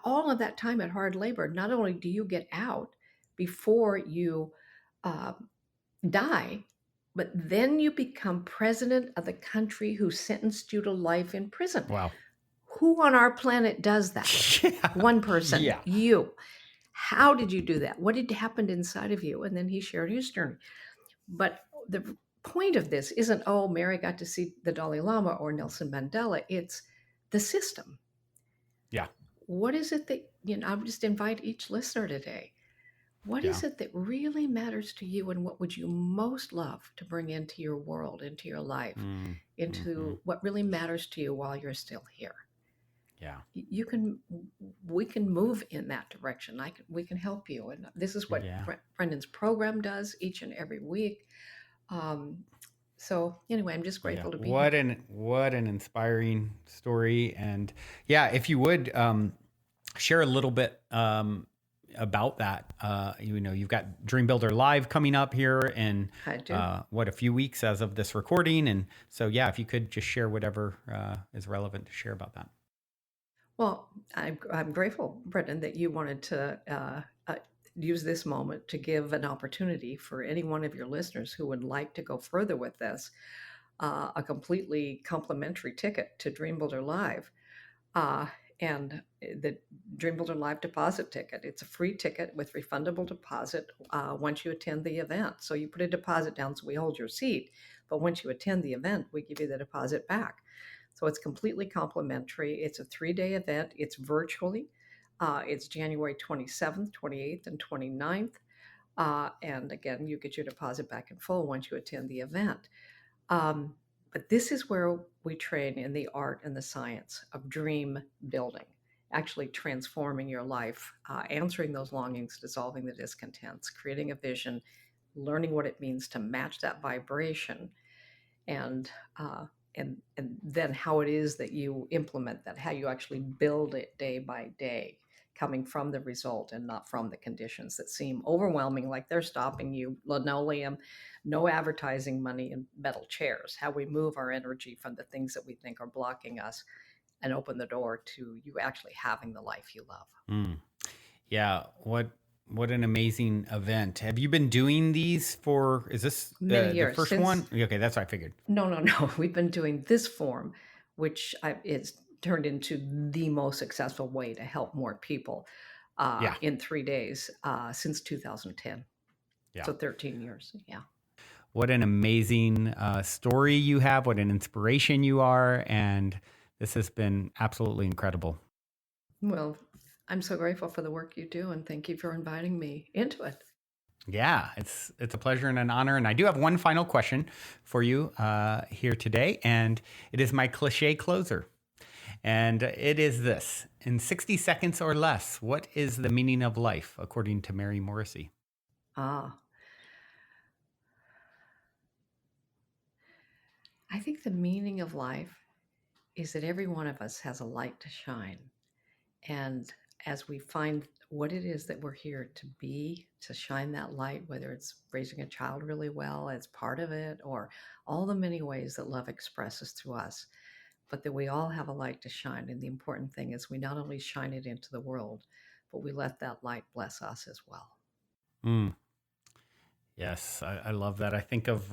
all of that time at hard labor, not only do you get out before you uh, die, but then you become president of the country who sentenced you to life in prison. Wow. Who on our planet does that? Yeah. One person, Yeah. you. How did you do that? What had happened inside of you? And then he shared his journey. But the point of this isn't, oh, Mary got to see the Dalai Lama or Nelson Mandela. It's the system. Yeah. What is it that, I would just invite each listener today. What Yeah. is it that really matters to you, and what would you most love to bring into your world, into your life, Mm. Hmm. into what really matters to you while you're still here? Yeah. You can, we can move in that direction. We can help you. And this is what Yeah. Brendan's program does each and every week. Um, so anyway, I'm just Yeah. grateful to be here. What an inspiring story. And yeah, if you would share a little bit about that. You've got Dream Builder Live coming up here in I do. a few weeks as of this recording. And so yeah, if you could just share whatever is relevant to share about that. Well, I'm grateful, Brendan, that you wanted to use this moment to give an opportunity for any one of your listeners who would like to go further with this, a completely complimentary ticket to Dream Builder Live. Uh, and the Dream Builder Live deposit ticket. It's a free ticket with refundable deposit once you attend the event. So you put a deposit down so we hold your seat, but once you attend the event, we give you the deposit back. So it's completely complimentary. It's a 3-day event. It's virtually. It's January 27th, 28th, and 29th. And again, you get your deposit back in full once you attend the event. But this is where we train in the art and the science of dream building, actually transforming your life, answering those longings, dissolving the discontents, creating a vision, learning what it means to match that vibration, and and then how it is that you implement that, how you actually build it day by day, coming from the result and not from the conditions that seem overwhelming, like they're stopping you. Linoleum, no advertising money, and metal chairs. How we move our energy from the things that we think are blocking us and open the door to you actually having the life you love. Mm. Yeah. What an amazing event. Have you been doing these for, is this Many the years first since. one? Okay, that's what I figured. No. We've been doing this form, which it's turned into the most successful way to help more people Yeah. in 3 days since 2010. Yeah. So 13 years. Yeah. What an amazing story you have. What an inspiration you are. And this has been absolutely incredible. Well, I'm so grateful for the work you do, and thank you for inviting me into it. Yeah, it's a pleasure and an honor. And I do have one final question for you here today, and it is my cliche closer. And it is this: in 60 seconds or less, what is the meaning of life, according to Mary Morrissey? Ah, I think the meaning of life is that every one of us has a light to shine. And as we find what it is that we're here to be, to shine that light, whether it's raising a child really well as part of it, or all the many ways that love expresses through us, but that we all have a light to shine. And the important thing is we not only shine it into the world, but we let that light bless us as well. Mm, yes, I love that. I think of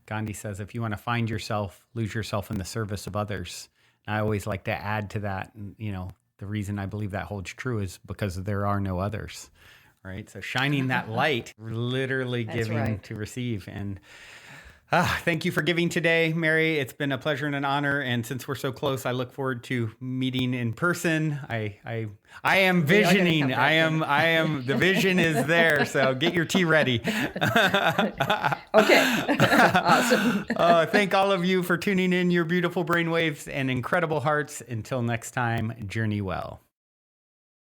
Gandhi says, if you want to find yourself, lose yourself in the service of others. And I always like to add to that, and, the reason I believe that holds true is because there are no others, right? So shining that light, literally That's giving right. to receive. And thank you for giving today, Mary. It's been a pleasure and an honor. And since we're so close, I look forward to meeting in person. I am We are going to visioning. come back in. I am, the vision is there. So get your tea ready. Okay. Awesome. Thank all of you for tuning in, your beautiful brainwaves and incredible hearts. Until next time, journey well.